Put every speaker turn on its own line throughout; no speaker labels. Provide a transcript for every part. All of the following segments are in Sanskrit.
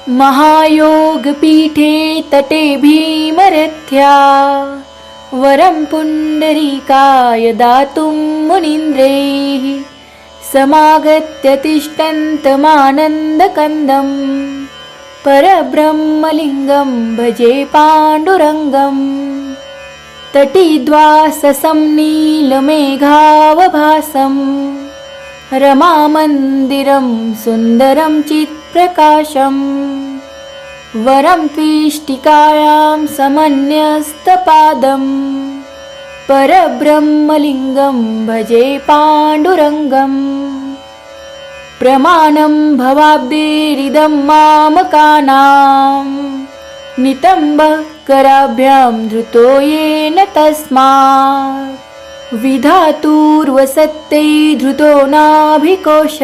महायोगपीठे तटे भीमरथ्या वरं पुण्डरीकाय दातुं मुनीन्द्रैः समागत्य तिष्ठन्तमानन्दकन्दं परब्रह्मलिङ्गं भजे पाण्डुरङ्गम्। तटीद्वाससं नीलमेघावभासं रमामन्दिरं सुन्दरं चित्प्रकाशं वरं त्विष्टिकायां समन्यस्तपादं परब्रह्मलिङ्गं भजे पाण्डुरङ्गम्। प्रमाणं भवाब्देरिदं मामकानां नितम्बकराभ्यां धृतो येन तस्मात् विधातुर्वसत्यै धृतो नाभिकोश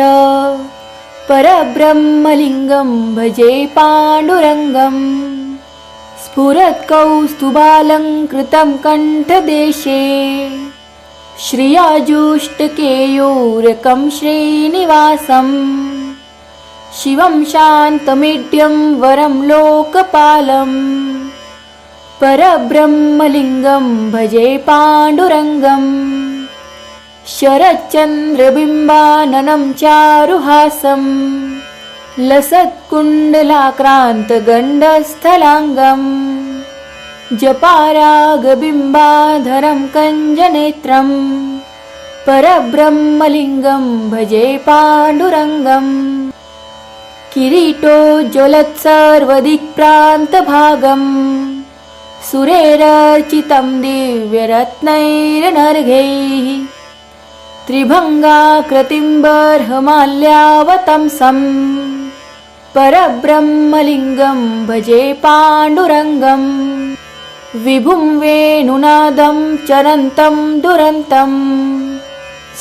परब्रह्मलिङ्गं भजे पाण्डुरङ्गम्। स्फुरत्कौस्तुभालङ्कृतं कण्ठदेशे श्रियाजुष्टकेयूरकं श्रीनिवासं शिवं शान्तमेढ्यं वरं लोकपालं परब्रह्मलिङ्गं भजे पाण्डुरङ्गम्। शरच्चन्द्रबिम्बाननं चारुहासं लसत्कुण्डलाक्रान्तगण्डस्थलाङ्गं जपारागबिम्बाधरं कञ्जनेत्रं परब्रह्मलिङ्गं भजे पाण्डुरङ्गम्। किरीटोज्ज्वलत्सर्वदिक्प्रान्तभागं सुरेरर्चितं दिव्यरत्नैरनर्घैः त्रिभङ्गाकृतिं बर्हमाल्यावतंसं परब्रह्मलिङ्गं भजे पाण्डुरङ्गम्। विभुं वेणुनादं चरन्तं दुरन्तं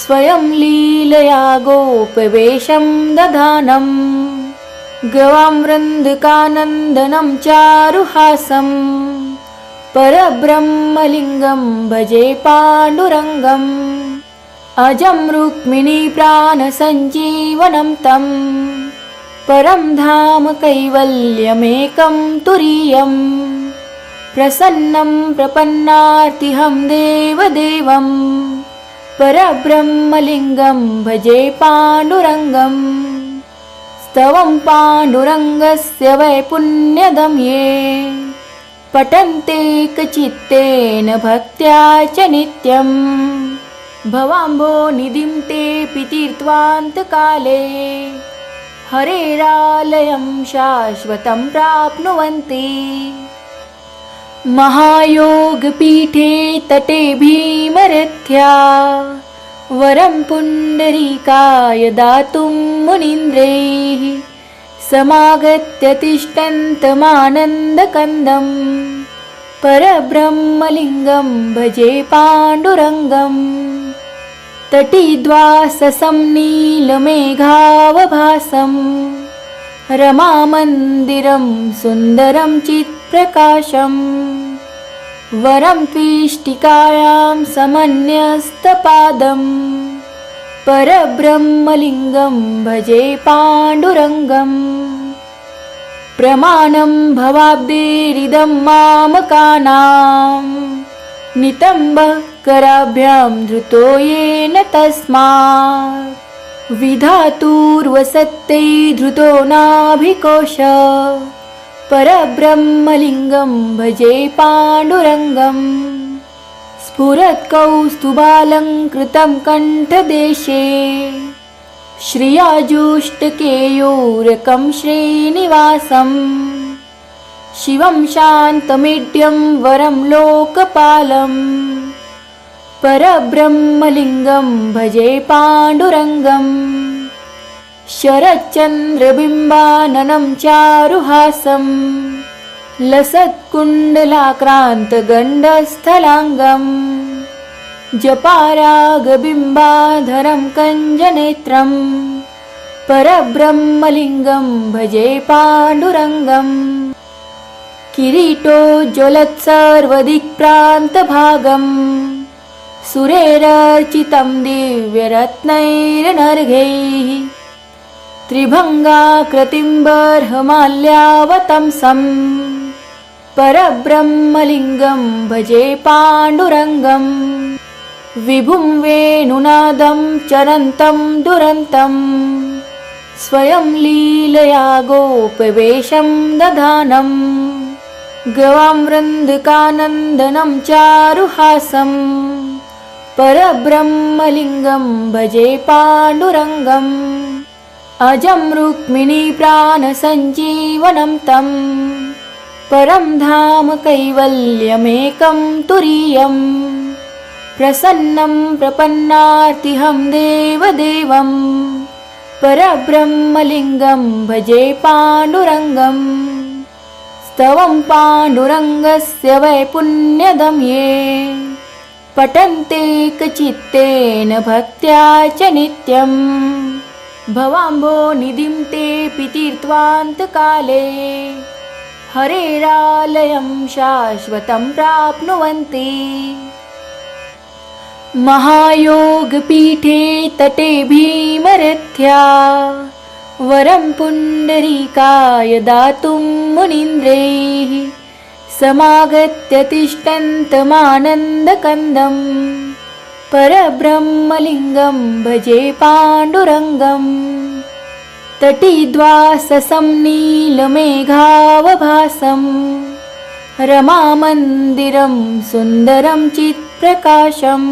स्वयं लीलया गोपवेशं दधानं गवां वृन्दकानन्दनं चारुहासं परब्रह्मलिङ्गं भजे पाण्डुरङ्गम्। अजं रुक्मिणी प्राणसञ्जीवनं तं परं धाम कैवल्यमेकं तुरीयं प्रसन्नं प्रपन्नार्तिहं देवदेवं परब्रह्मलिङ्गं भजे पाण्डुरङ्गम्। स्तवं पाण्डुरङ्गस्य वै पुण्यदं ये पठन्ते कचित्तेन भक्त्या च नित्यं भवाम्भोनिधिं तेऽपि तीर्त्वान्तकाले हरेरालयं शाश्वतं प्राप्नुवन्ति। महायोगपीठे तटे भीमरथ्या वरं पुण्डरीकाय दातुं मुनीन्द्रैः समागत्य तिष्ठन्तमानन्दकन्दं परब्रह्मलिङ्गं भजे पाण्डुरङ्गम्। तटीद्वाससं नीलमेघावभासं रमामन्दिरं सुन्दरं चित्प्रकाशं वरं त्विष्टिकायां समन्यस्तपादं परब्रह्मलिङ्गं भजे पाण्डुरङ्गम्। प्रमाणं भवाब्देरिदं मामकानां नितम्बकराभ्यां धृतो येन तस्मात् विधातुर्वसत्यै धृतो नाभिकोश परब्रह्मलिङ्गं भजे पाण्डुरङ्गम्। स्फुरत्कौस्तुभालङ्कृतं कण्ठदेशे श्रियाजुष्टकेयूरकं श्रीनिवासं शिवं शान्तमेढ्यं वरं लोकपालं परब्रह्मलिङ्गं भजे पाण्डुरङ्गम्। शरच्चन्द्रबिम्बाननं चारुहासं लसत्कुण्डलाक्रान्तगण्डस्थलाङ्गं जपारागबिम्बाधरं कञ्जनेत्रं परब्रह्मलिङ्गं भजे पाण्डुरङ्गम्। किरीटोज्ज्वलत्सर्वदिक्प्रान्तभागं सुरेरर्चितं दिव्यरत्नैरनर्घैः त्रिभंगाकृतिं बर्हमाल्यावतंसं परब्रह्मलिङ्गं भजे पाण्डुरङ्गं विभुं वेणुनादं चरन्तं दुरन्तं स्वयं लीलया गोपवेशं दधानं गवां वृन्दिकानन्दनं चारुहासं परब्रह्मलिङ्गं भजे पाण्डुरङ्गम् अजं रुक्मिणी प्राणसञ्जीवनं तं परं धाम कैवल्यमेकं तुरीयं प्रसन्नं प्रपन्नार्तिहं देवदेवं परब्रह्मलिङ्गं भजे पाण्डुरङ्गं स्तवं पाण्डुरङ्गस्य वै पुण्यदं ये पठन्ते कचित्तेन भक्त्या च नित्यम् भवाम्भो निधिं तेऽपि तीर्त्वान्तकाले हरेरालयं शाश्वतं प्राप्नुवन्ति महायोगपीठे तटे भीमरथ्या वरं पुण्डरीकाय दातुं मुनीन्द्रैः समागत्य तिष्ठन्तमानन्दकन्दं परब्रह्मलिङ्गं भजे पाण्डुरङ्गं तटीद्वाससं नीलमेघावभासं रमामन्दिरं सुन्दरं चित्प्रकाशं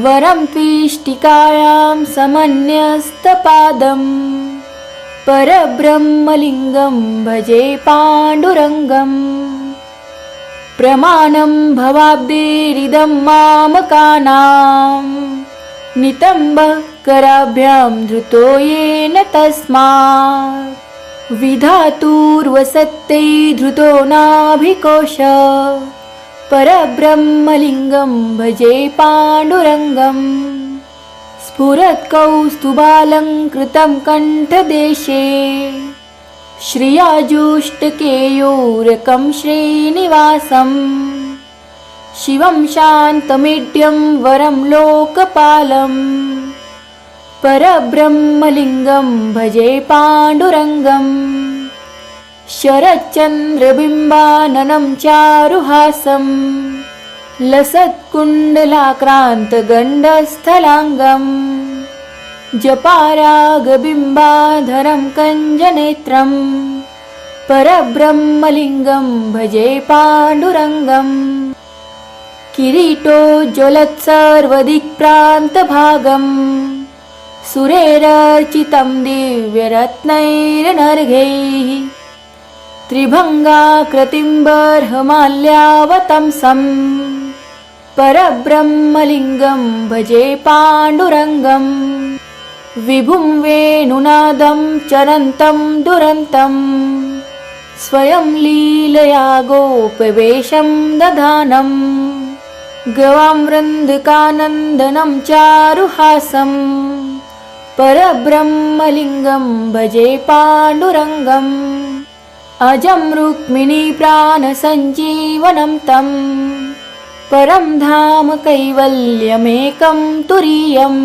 वरं पीष्टिकायां समन्यस्तपादं परब्रह्मलिङ्गं भजे पाण्डुरङ्गम् प्रमाणं भवाब्देरिदं मामकानां नितम्बकराभ्यां धृतो येन तस्मात् विधातुर्वसत्यै धृतो नाभिकोश परब्रह्मलिङ्गं भजे पाण्डुरङ्गम् स्फुरत्कौस्तुभालङ्कृतं कण्ठदेशे श्रियाजुष्टकेयूरकं श्रीनिवासं शिवं शान्तमीड्यं वरं लोकपालं परब्रह्मलिङ्गं भजे पाण्डुरङ्गं शरच्चन्द्रबिम्बाननं चारुहासं लसत्कुण्डलाक्रान्तगण्डस्थलाङ्गं जपारागबिम्बाधरं कञ्जनेत्रं परब्रह्मलिङ्गं भजे पाण्डुरङ्गम् किरीटोज्ज्वलत्सर्वदिक्प्रान्तभागं सुरेरर्चितं दिव्यरत्नैरनर्घैः त्रिभङ्गाकृतिं बर्हमाल्यावतंसं परब्रह्मलिङ्गं भजे पाण्डुरङ्गं विभुं वेणुनादं चरन्तं दुरन्तं स्वयं लीलया गोपवेशं दधानं गवां वृन्दिकानन्दनं चारुहासं परब्रह्मलिङ्गं भजे पाण्डुरङ्गम् अजं रुक्मिणी प्राणसञ्जीवनं तं परं धाम कैवल्यमेकं तुरीयं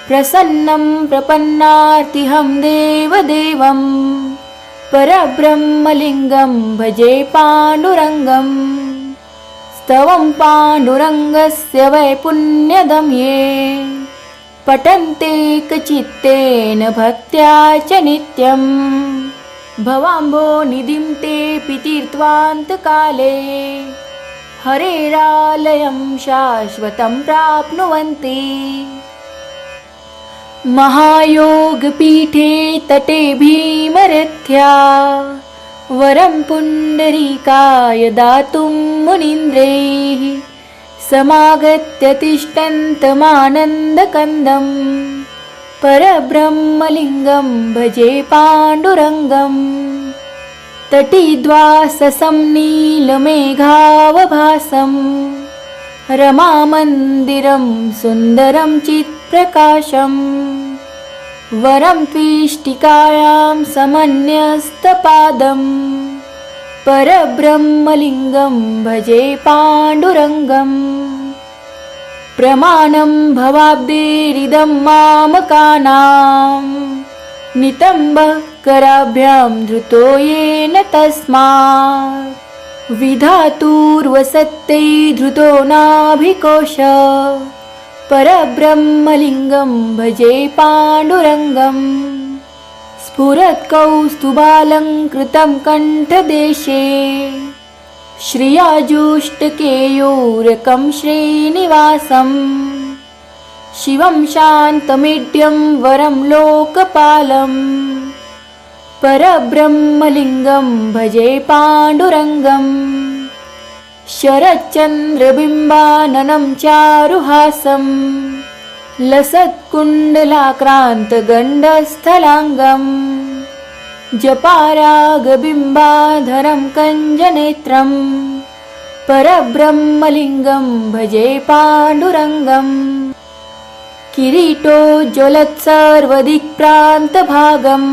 प्रसन्नं प्रपन्नार्तिहं देवदेवं परब्रह्मलिङ्गं भजे पाण्डुरङ्गं स्तवं पाण्डुरङ्गस्य वै पुण्यदं ये पठन्ते कचित्तेन भक्त्या च नित्यम् भवाम्भो निधिं तेऽपि तीर्त्वान्तकाले हरेरालयं शाश्वतं प्राप्नुवन्ति महायोगपीठे तटे भीमरथ्या वरं पुण्डरीकाय दातुं मुनीन्द्रैः समागत्य तिष्ठन्तमानन्दकन्दं परब्रह्मलिङ्गं भजे पाण्डुरङ्गं तटीद्वाससं नीलमेघावभासं रमामन्दिरं सुन्दरं चित्प्रकाशं वरं पीष्टिकायां समन्यस्तपादं परब्रह्मलिङ्गं भजे पाण्डुरङ्गम् प्रमाणं भवाब्देरिदं मामकानां नितम्बः कराभ्यां धृतो येन तस्मात् विधातुर्वसत्ते धृतो नाभिकोश परब्रह्मलिङ्गं भजे पाण्डुरङ्गम् स्फुरत्कौस्तुभालङ्कृतं कण्ठदेशे श्रियाजुष्टकेयूरकं श्रीनिवासम् शिवं शान्तमीड्यं वरं लोकपालम् परब्रह्मलिङ्गं भजे पाण्डुरङ्गम् शरच्चन्द्रबिम्बाननं चारुहासं लसत्कुण्डलाक्रान्तगण्डस्थलाङ्गम् जपारागबिम्बाधरं कञ्जनेत्रं परब्रह्मलिङ्गं भजे पाण्डुरङ्गम् किरीटोज्ज्वलत्सर्वदिक्प्रान्तभागम्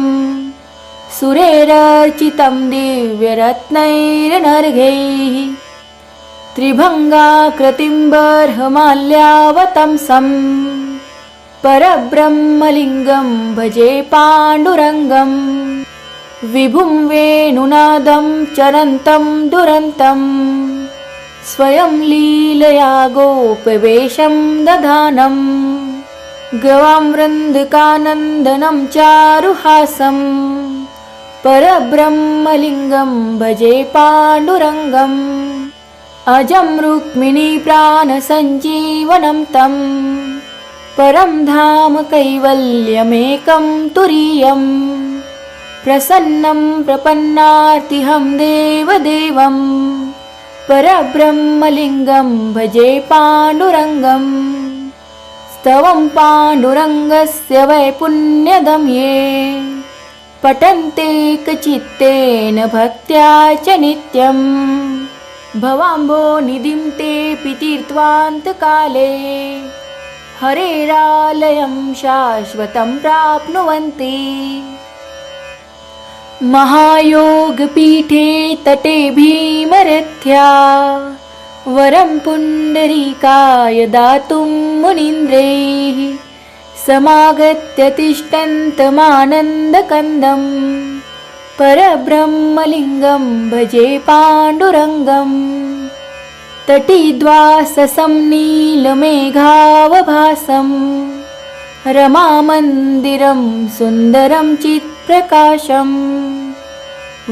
सुरेरर्चितं दिव्यरत्नैरनर्घैः त्रिभङ्गाकृतिं बर्हमाल्यावतंसं परब्रह्मलिङ्गं भजे पाण्डुरङ्गम् विभुं वेणुनादं चरन्तं दुरन्तं स्वयं लीलया गोपवेशं दधानम् गवां वृन्दिकानन्दनं चारुहासम् परब्रह्मलिङ्गं भजे पाण्डुरङ्गम् अजं रुक्मिणीप्राणसञ्जीवनं तं परं धाम कैवल्यमेकं तुरीयम् प्रसन्नं प्रपन्नार्तिहं देवदेवं परब्रह्मलिङ्गं भजे पाण्डुरङ्गम् स्तवं पाण्डुरङ्गस्य वै पुण्यदं ये पठन्ते कचित्तेन भक्त्या च नित्यम् भवाम्भोनिधिं तेऽपि तीर्त्वान्तकाले हरेरालयं शाश्वतं प्राप्नुवन्ति महायोगपीठे तटे भीमरथ्या वरं पुण्डरीकाय दातुं मुनीन्द्रैः समागत्य तिष्ठन्तमानन्दकन्दं परब्रह्मलिङ्गं भजे पाण्डुरङ्गम् तटीद्वाससं नीलमेघावभासं रमामन्दिरं सुन्दरं चित्प्रकाशम्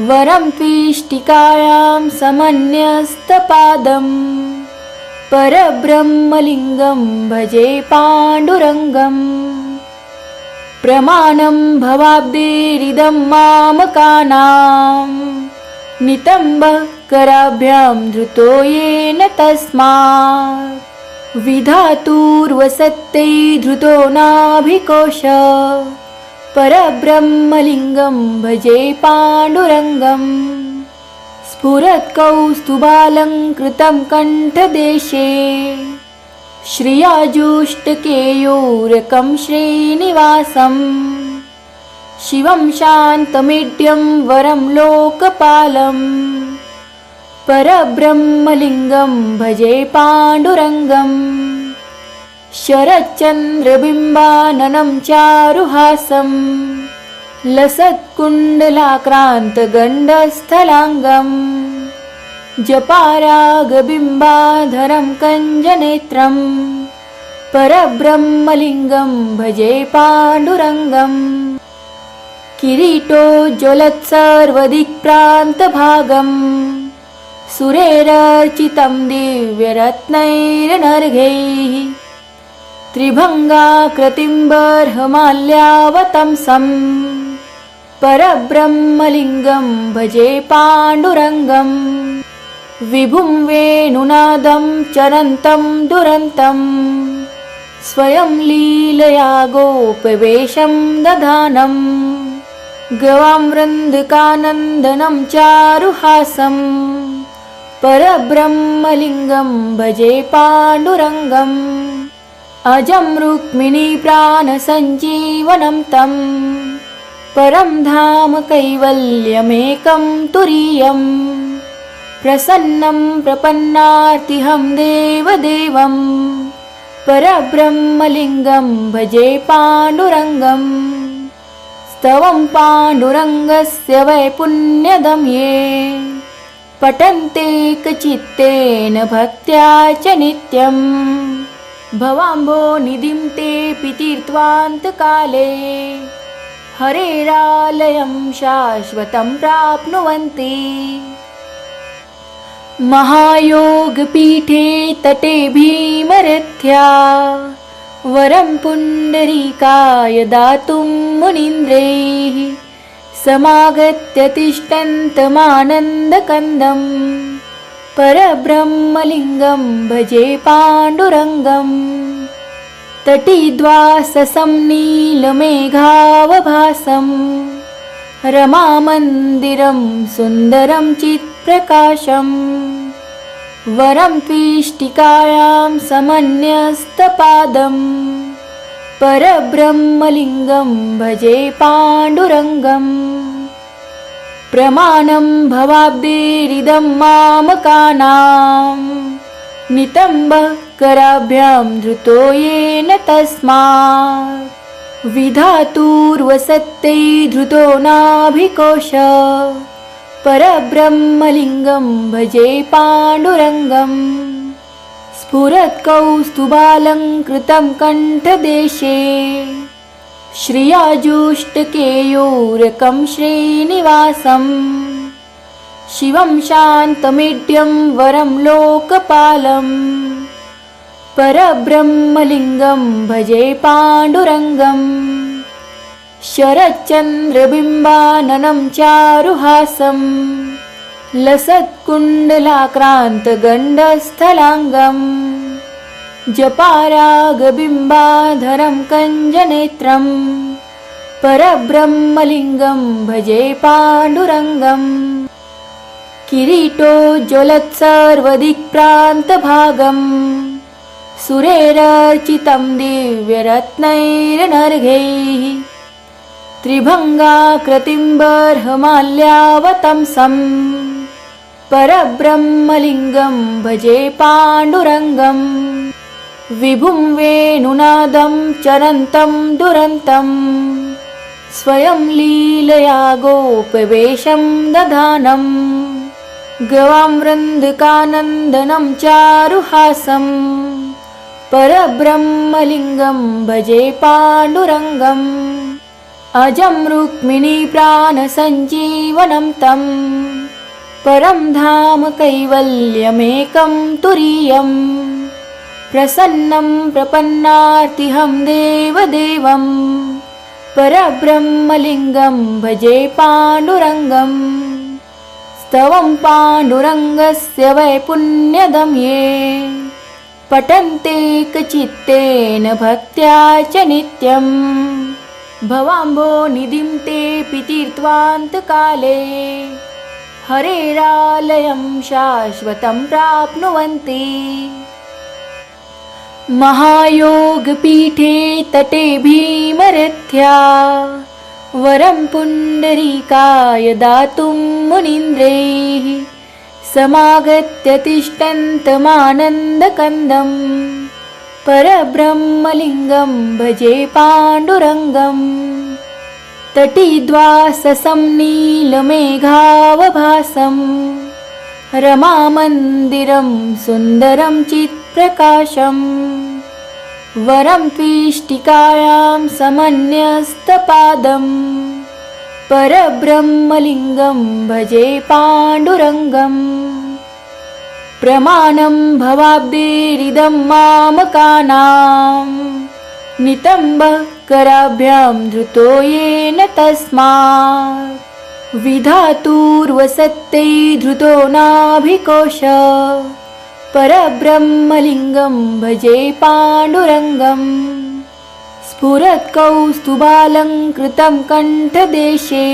वरं त्विष्टिकायां समन्यस्तपादं परब्रह्मलिङ्गं भजे पाण्डुरङ्गम् प्रमाणं भवाब्देरिदं मामकानां नितम्बः कराभ्यां धृतो येन तस्मात् विधातुर्वसत्ते धृतो नाभिकोश परब्रह्मलिङ्गं भजे पाण्डुरङ्गम् स्फुरत्कौस्तुभालङ्कृतं कण्ठदेशे श्रियाजुष्टकेयूरकं श्रीनिवासम् शिवं शान्तमीड्यं वरं लोकपालम् परब्रह्मलिङ्गं भजे पाण्डुरङ्गम् शरच्चन्द्रबिम्बाननं चारुहासं लसत्कुण्डलाक्रान्तगण्डस्थलाङ्गम् जपारागबिम्बाधरं कञ्जनेत्रं परब्रह्मलिङ्गं भजे पाण्डुरङ्गम् किरीटोज्ज्वलत्सर्वदिक्प्रान्तभागम् सुरेरर्चितं दिव्यरत्नैरनर्घैः त्रिभङ्गाकृतिं बर्हमाल्यावतंसं परब्रह्मलिङ्गं भजे पाण्डुरङ्गम् विभुं वेणुनादं चरन्तं दुरन्तं स्वयं लीलया गोपवेशं दधानम् गवां वृन्दिकानन्दनं चारुहासम् परब्रह्मलिङ्गं भजे पाण्डुरङ्गम् अजं रुक्मिणीप्राणसञ्जीवनं तं परं धाम कैवल्यमेकं तुरीयम् प्रसन्नं प्रपन्नार्तिहं देवदेवं परब्रह्मलिङ्गं भजे पाण्डुरङ्गम् स्तवं पाण्डुरङ्गस्य वै पुण्यदं ये पठन्ते कचित्तेन भक्त्या च नित्यं भवाम्भोनिधिं तेऽपि तीर्त्वान्तकाले हरेरालयं शाश्वतं प्राप्नुवन्ति। महायोगपीठे तटे भीमरथ्या वरं पुण्डरीकाय दातुं मुनीन्द्रैः समागत्य तिष्ठन्तमानन्दकन्दं परब्रह्मलिङ्गं भजे पाण्डुरङ्गम्। तटीद्वाससं नीलमेघावभासं रमामन्दिरं सुन्दरं चित्प्रकाशं वरं त्विष्टिकायां समन्यस्तपादं परब्रह्मलिङ्गं भजे पाण्डुरङ्गम्। प्रमाणं भवाब्देरिदं मामकानां नितम्बकराभ्यां धृतो येन तस्मात् विधातुर्वसत्ते धृतो नाभिकोश परब्रह्मलिङ्गं भजे पाण्डुरङ्गम्। स्फुरत्कौस्तुभालङ्कृतं कण्ठदेशे श्रियाजुष्टकेयूरकं श्रीनिवासं शिवं शान्तमेढ्यं वरं लोकपालं परब्रह्मलिङ्गं भजे पाण्डुरङ्गम्। शरच्चन्द्रबिम्बाननं चारुहासं लसत्कुण्डलाक्रान्तगण्डस्थलाङ्गं जपारागबिम्बाधरं कञ्जनेत्रं परब्रह्मलिङ्गं भजे पाण्डुरङ्गम्। किरीटोज्ज्वलत्सर्वदिक्प्रान्तभागं सुरेरर्चितं दिव्यरत्नैरनर्घैः त्रिभङ्गाकृतिं बर्हमाल्यावतंसं परब्रह्मलिङ्गं भजे पाण्डुरङ्गम्। विभुं वेणुनादं चरन्तं दुरन्तं स्वयं लीलया गोपवेशं दधानं गवां वृन्दकानन्दनं चारुहासं परब्रह्मलिङ्गं भजे पाण्डुरङ्गम्। अजं रुक्मिणी प्राणसञ्जीवनं तं परं धाम कैवल्यमेकं तुरीयं प्रसन्नं प्रपन्नार्तिहं देवदेवं परब्रह्मलिङ्गं भजे पाण्डुरङ्गम्। स्तवं पाण्डुरङ्गस्य वै पुण्यदं ये पठन्ते कचित्तेन भक्त्या च नित्यं भवाम्भोनिधिं तेऽपि तीर्त्वान्तकाले हरेरालयं शाश्वतं प्राप्नुवन्ति। महायोगपीठे तटे भीमरथ्या वरं पुण्डरीकाय दातुं मुनीन्द्रैः समागत्य तिष्ठन्तमानन्दकन्दं परब्रह्मलिङ्गं भजे पाण्डुरङ्गम्। तटीद्वाससं नीलमेघावभासं रमामन्दिरं सुन्दरं चित्प्रकाशं वरं त्विष्टिकायां समन्यस्तपादं परब्रह्मलिङ्गं भजे पाण्डुरङ्गम्। प्रमाणं भवाब्देरिदं मामकानां नितम्बकराभ्यां धृतो येन तस्मात् विधातुर्वसत्ते धृतो नाभिकोश परब्रह्मलिङ्गं भजे पाण्डुरङ्गम्। स्फुरत्कौस्तुभालङ्कृतं कण्ठदेशे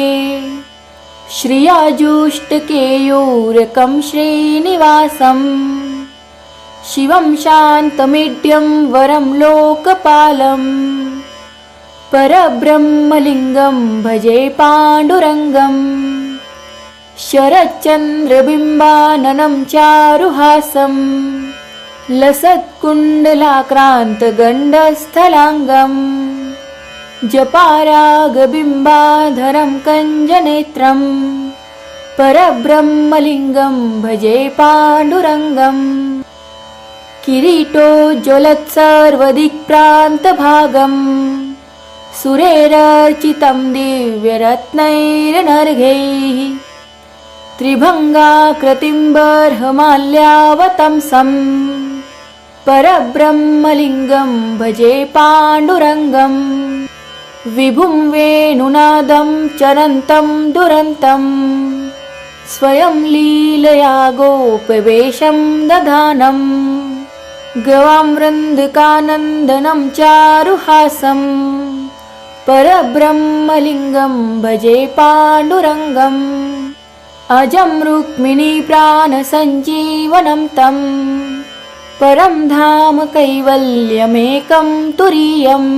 श्रियाजुष्टकेयूरकं श्रीनिवासं शिवं शान्तमेढ्यं वरं लोकपालं परब्रह्मलिङ्गं भजे पाण्डुरङ्गम्। शरच्चन्द्रबिम्बाननं चारुहासं लसत्कुण्डलाक्रान्तगण्डस्थलाङ्गं जपारागबिम्बाधरं कञ्जनेत्रं परब्रह्मलिङ्गं भजे पाण्डुरङ्गम् किरीटोज्ज्वलत्सर्वदिक्प्रान्तभागम् सुरेरर्चितं दिव्यरत्नैरनर्घैः त्रिभङ्गाकृतिं बर्हमाल्यावतंसं परब्रह्मलिङ्गं भजे पाण्डुरङ्गम् विभुं वेणुनादं चरन्तं दुरन्तं स्वयं लीलया गोपवेशं दधानं गवां वृन्दिकानन्दनं चारुहासं परब्रह्मलिङ्गं भजे पाण्डुरङ्गम् अजं रुक्मिणी प्राणसञ्जीवनं तं परं धाम कैवल्यमेकं तुरीयम्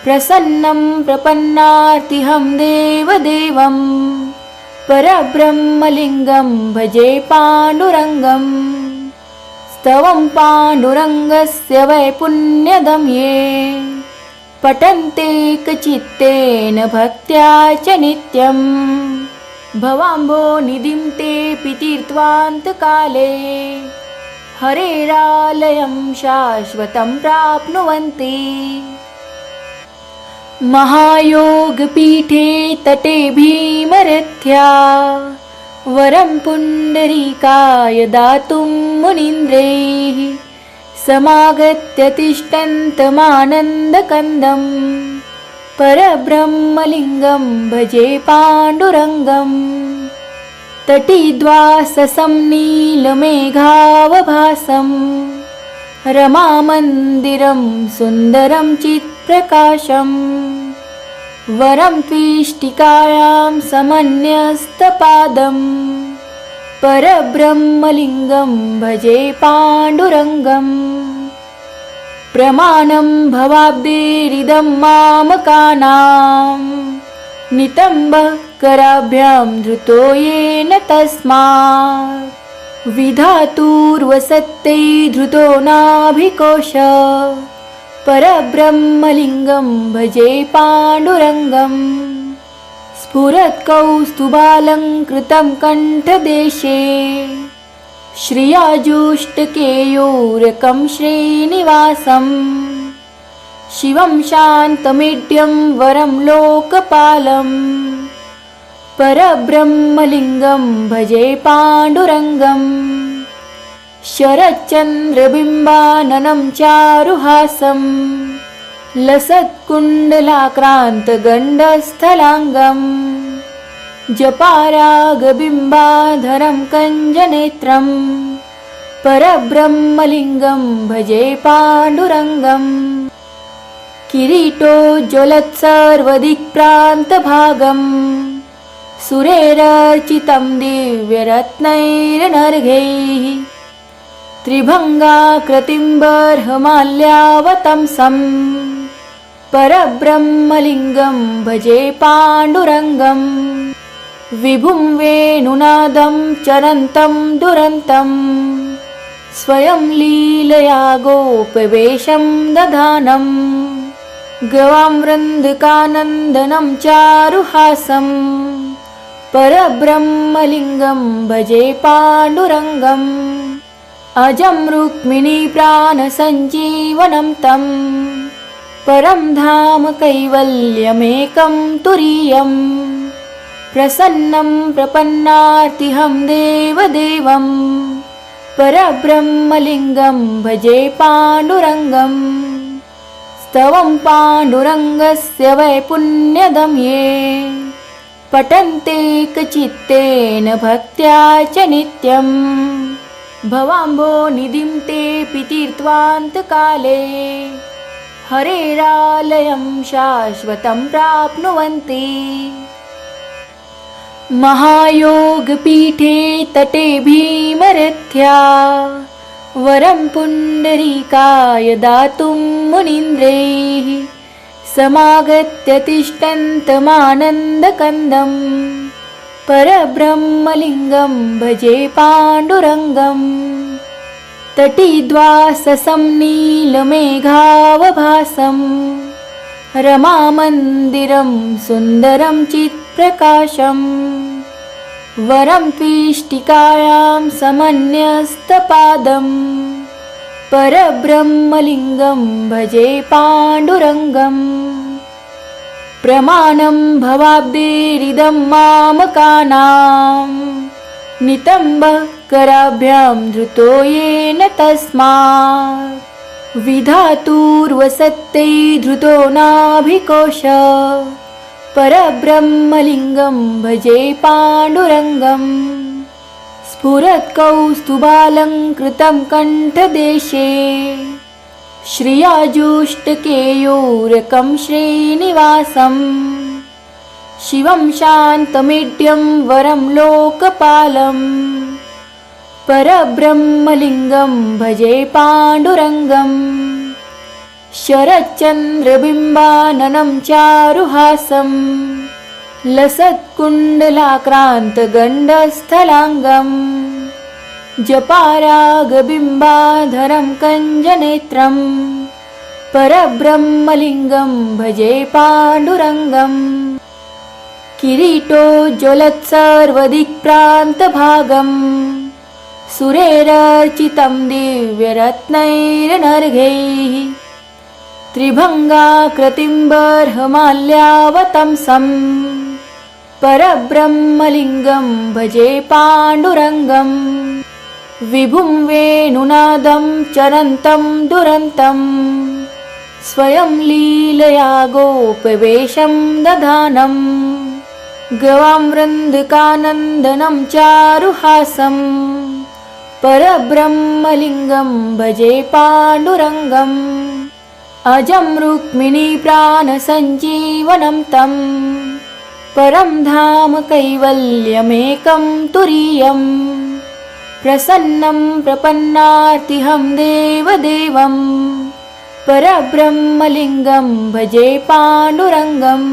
प्रसन्नं प्रपन्नार्तिहं देवदेवं परब्रह्मलिङ्गं भजे पाण्डुरङ्गम् स्तवं पाण्डुरङ्गस्य वै पुण्यदं ये पठन्ते कचित्तेन भक्त्या च नित्यं भवाम्भोनिधिं तेऽपि तीर्त्वान्तकाले हरेरालयं शाश्वतं प्राप्नुवन्ति महायोगपीठे तटे भीमरथ्या वरं पुण्डरीकाय दातुं मुनीन्द्रैः समागत्य तिष्ठन्तमानन्दकन्दं परब्रह्मलिङ्गं भजे पाण्डुरङ्गम् तटीद्वाससं नीलमेघावभासं रमामन्दिरं सुन्दरं चित्प्रकाशं वरं त्विष्टिकायां समन्यस्तपादं परब्रह्मलिङ्गं भजे पाण्डुरङ्गम् प्रमाणं भवाब्देरिदं मामकानां नितम्बकराभ्यां धृतो येन तस्मात् विधातुर्वसत्ते धृतो नाभिकोश परब्रह्मलिङ्गं भजे पाण्डुरङ्गम् स्फुरत्कौस्तुभालङ्कृतं कण्ठदेशे श्रियाजुष्टकेयूरकं श्रीनिवासं शिवं शान्तमीड्यं वरं लोकपालं परब्रह्मलिङ्गं भजे पाण्डुरङ्गम् शरच्चन्द्रबिम्बाननं चारुहासं लसत्कुण्डलाक्रान्तगण्डस्थलाङ्गं जपारागबिम्बाधरं कञ्जनेत्रं परब्रह्मलिङ्गं भजे पाण्डुरङ्गम् किरीटोज्ज्वलत्सर्वदिक्प्रान्तभागम् सुरेरर्चितं दिव्यरत्नैरनर्घैः त्रिभङ्गाकृतिं बर्हमाल्यावतंसं परब्रह्मलिङ्गं भजे पाण्डुरङ्गम् विभुं वेणुनादं चरन्तं दुरन्तं स्वयं लीलया गोपवेशं दधानं गवां वृन्दिकानन्दनं चारुहासं परब्रह्मलिङ्गं भजे पाण्डुरङ्गम् अजं रुक्मिणी प्राणसञ्जीवनं तं परं धाम कैवल्यमेकं तुरीयम् प्रसन्नं प्रपन्नार्तिहं देवदेवं परब्रह्मलिङ्गं भजे पाण्डुरङ्गम् स्तवं पाण्डुरङ्गस्य वै पुण्यदं ये पठन्ते कचित्तेन भक्त्या च नित्यं भवाम्भोनिधिं तेऽपि तीर्त्वान्तकाले हरेरालयं शाश्वतं प्राप्नुवन्ति महायोगपीठे तटे भीमरथ्या वरं पुण्डरीकाय दातुं मुनीन्द्रैः समागत्य तिष्ठन्तमानन्दकन्दं परब्रह्मलिङ्गं भजे पाण्डुरङ्गम् तटीद्वाससं नीलमेघावभासं रमामन्दिरं सुन्दरं चित्प्रकाशम् वरं पीष्टिकायां समन्यस्तपादम् परब्रह्मलिङ्गं भजे पाण्डुरङ्गम् प्रमाणं भवाब्देरिदं मामकानां नितम्बकराभ्यां धृतो येन तस्मात् विधातुर्वसत्ते धृतो नाभिकोश परब्रह्मलिङ्गं भजे पाण्डुरङ्गम् स्फुरत्कौस्तुभालङ्कृतं कण्ठदेशे श्रियाजुष्टकेयूरकं श्रीनिवासं शिवं शान्तमेढ्यं वरं लोकपालम् परब्रह्मलिङ्गं भजे पाण्डुरङ्गम् शरच्चन्द्रबिम्बाननं चारुहासं लसत्कुण्डलाक्रान्तगण्डस्थलाङ्गम् जपारागबिम्बाधरं कञ्जनेत्रं परब्रह्मलिङ्गं भजे पाण्डुरङ्गम् किरीटोज्ज्वलत्सर्वदिक्प्रान्तभागम् सुरेरर्चितं दिव्यरत्नैरनर्घैः त्रिभङ्गाकृतिं बर्हमाल्यावतंसं परब्रह्मलिङ्गं भजे पाण्डुरङ्गम् विभुं वेणुनादं चरन्तं दुरन्तं स्वयं लीलया गोपवेशं दधानं गवां वृन्दिकानन्दनं चारुहासं परब्रह्मलिङ्गं भजे पाण्डुरङ्गम् अजं रुक्मिणी प्राणसञ्जीवनं तं परं धाम कैवल्यमेकं तुरीयम् प्रसन्नं प्रपन्नार्तिहं देवदेवं परब्रह्मलिङ्गं भजे पाण्डुरङ्गम्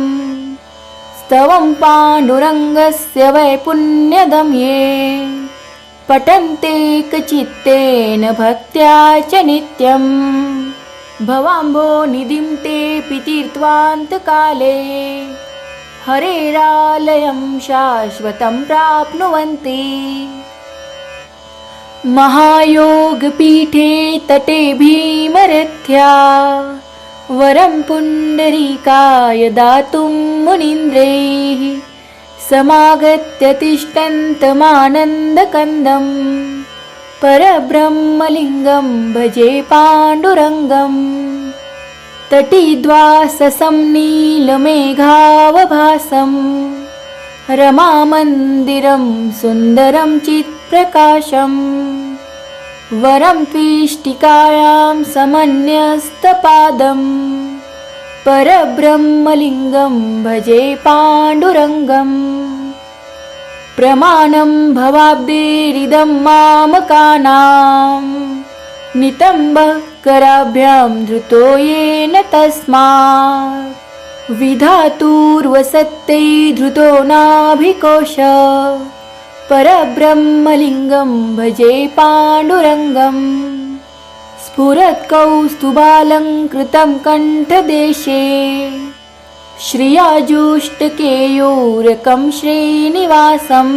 स्तवं पाण्डुरङ्गस्य वै पुण्यदं ये पठन्ते कचित्तेन भक्त्या च नित्यं भवाम्भोनिधिं तेऽपि तीर्त्वान्तकाले हरेरालयं शाश्वतं प्राप्नुवन्ति महायोगपीठे तटे भीमरथ्या वरं पुण्डरीकाय दातुं मुनीन्द्रैः समागत्य तिष्ठन्तमानन्दकन्दं परब्रह्मलिङ्गं भजे पाण्डुरङ्गम् तटीद्वाससं नीलमेघावभासं रमामन्दिरं सुन्दरं चित्प्रकाशम् वरं पीष्टिकायां समन्यस्तपादम् परब्रह्मलिङ्गं भजे पाण्डुरङ्गम् प्रमाणं भवाब्देरिदं मामकानां नितम्बकराभ्यां धृतो येन तस्मात् विधातुर्वसत्ते धृतो नाभिकोश परब्रह्मलिङ्गं भजे पाण्डुरङ्गम् स्फुरत्कौस्तुभालङ्कृतं कण्ठदेशे श्रियाजुष्टकेयूरकं श्रीनिवासं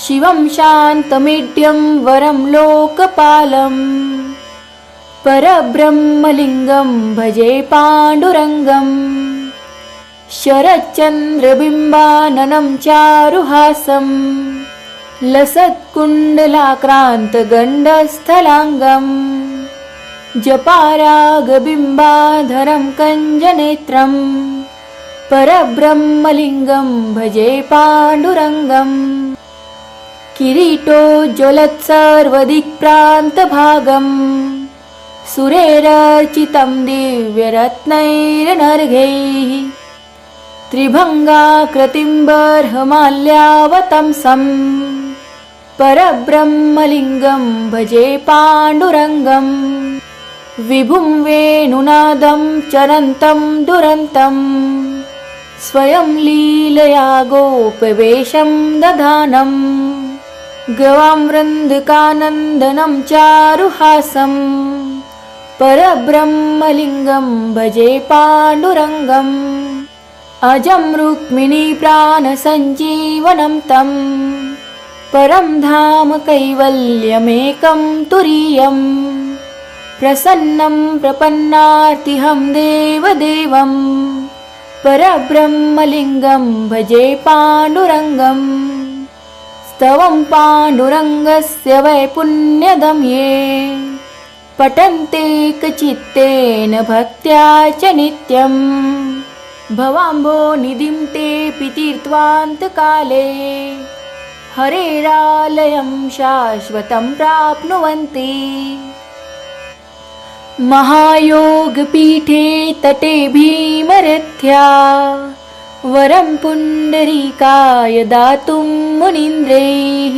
शिवं शान्तमेढ्यं वरं लोकपालम् परब्रह्मलिङ्गं भजे पाण्डुरङ्गम् शरच्चन्द्रबिम्बाननं चारुहासं लसत्कुण्डलाक्रान्तगण्डस्थलाङ्गम् जपारागबिम्बाधरं कञ्जनेत्रं परब्रह्मलिङ्गं भजे पाण्डुरङ्गम् किरीटोज्ज्वलत्सर्वदिक्प्रान्तभागम् सुरेरर्चितं दिव्यरत्नैरनर्घैः त्रिभङ्गाकृतिं बर्हमाल्यावतंसं परब्रह्मलिङ्गं भजे पाण्डुरङ्गम् विभुं वेणुनादं चरन्तं दुरन्तं स्वयं लीलया गोपवेशं दधानं गवां वृन्दिकानन्दनं चारुहासं परब्रह्मलिङ्गं भजे पाण्डुरङ्गम् अजं रुक्मिणीप्राणसञ्जीवनं तं परं धाम कैवल्यमेकं तुरीयं प्रसन्नं प्रपन्नार्तिहं देवदेवं परब्रह्मलिङ्गं भजे पाण्डुरङ्गम् स्तवं पाण्डुरङ्गस्य वै पुण्यदं ये पठन्ते चित्तेन भक्त्या च नित्यम् भवाम्भोनिधिं तेऽपि तीर्त्वान्तकाले हरेरालयं शाश्वतं प्राप्नुवन्ति महायोगपीठे तटे भीमरथ्या वरं पुण्डरीकाय दातुं मुनीन्द्रैः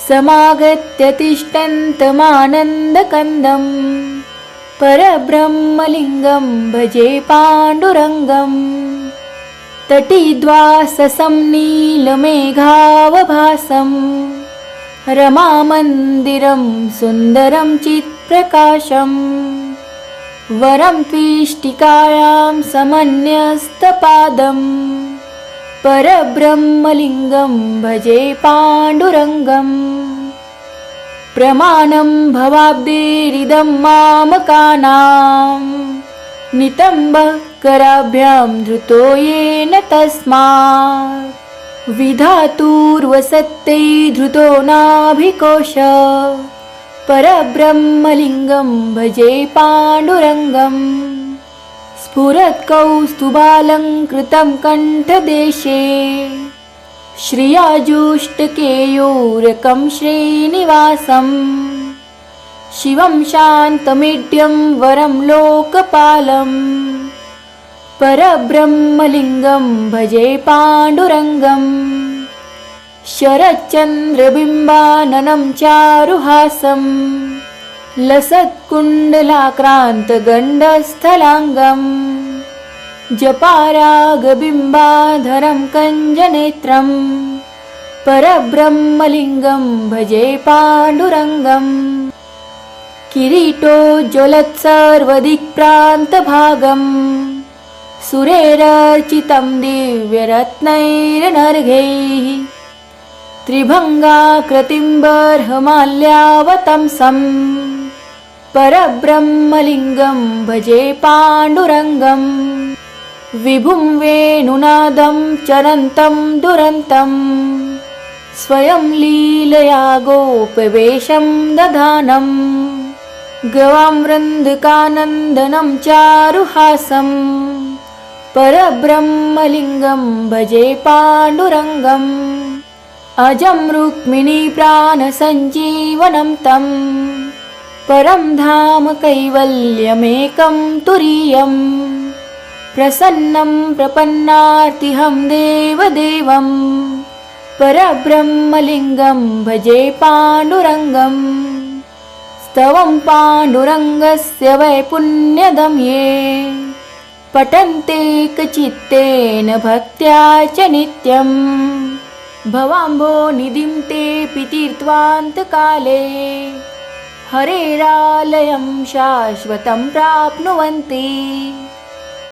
समागत्य तिष्ठन्तमानन्दकन्दं परब्रह्मलिङ्गं भजे पाण्डुरङ्गम् तटीद्वाससं नीलमेघावभासं रमामन्दिरं सुन्दरं चित्प्रकाशं वरं त्विष्टिकायां समन्यस्तपादं परब्रह्मलिङ्गं भजे पाण्डुरङ्गम् प्रमाणं भवाब्देरिदं मामकानां नितम्बः कराभ्यां धृतो येन तस्मात् विधातुर्वसत्तै धृतो नाभिकोश परब्रह्मलिङ्गं भजे पाण्डुरङ्गम् स्फुरत्कौस्तुभालङ्कृतं कण्ठदेशे श्रियाजुष्टकेयूरकं श्रीनिवासं शिवं शान्तमीड्यं वरं लोकपालं परब्रह्मलिङ्गं भजे पाण्डुरङ्गम् शरच्चन्द्रबिम्बाननं चारुहासं लसत्कुण्डलाक्रान्तगण्डस्थलाङ्गं जपारागबिम्बाधरं कञ्जनेत्रं परब्रह्मलिङ्गं भजे पाण्डुरङ्गम् किरीटोज्ज्वलत्सर्वदिक्प्रान्तभागं सुरेरर्चितं दिव्यरत्नैरनर्घैः त्रिभङ्गाकृतिं बर्हमाल्यावतंसं परब्रह्मलिङ्गं भजे पाण्डुरङ्गम् विभुं वेणुनादं चरन्तं दुरन्तं स्वयं लीलया गोपवेशं दधानं गवां वृन्दकानन्दनं चारुहासं परब्रह्मलिङ्गं भजे पाण्डुरङ्गम् अजं रुक्मिणीप्राणसञ्जीवनं तं परं धाम कैवल्यमेकं तुरीयं प्रसन्नं प्रपन्नार्तिहं देवदेवं परब्रह्मलिङ्गं भजे पाण्डुरङ्गम् स्तवं पाण्डुरङ्गस्य वै पुण्यदं ये पठन्ते चित्तेन भक्त्या च नित्यम् भवाम्भोनिधिं तेऽपि तीर्त्वान्तकाले हरेरालयं शाश्वतं प्राप्नुवन्ति।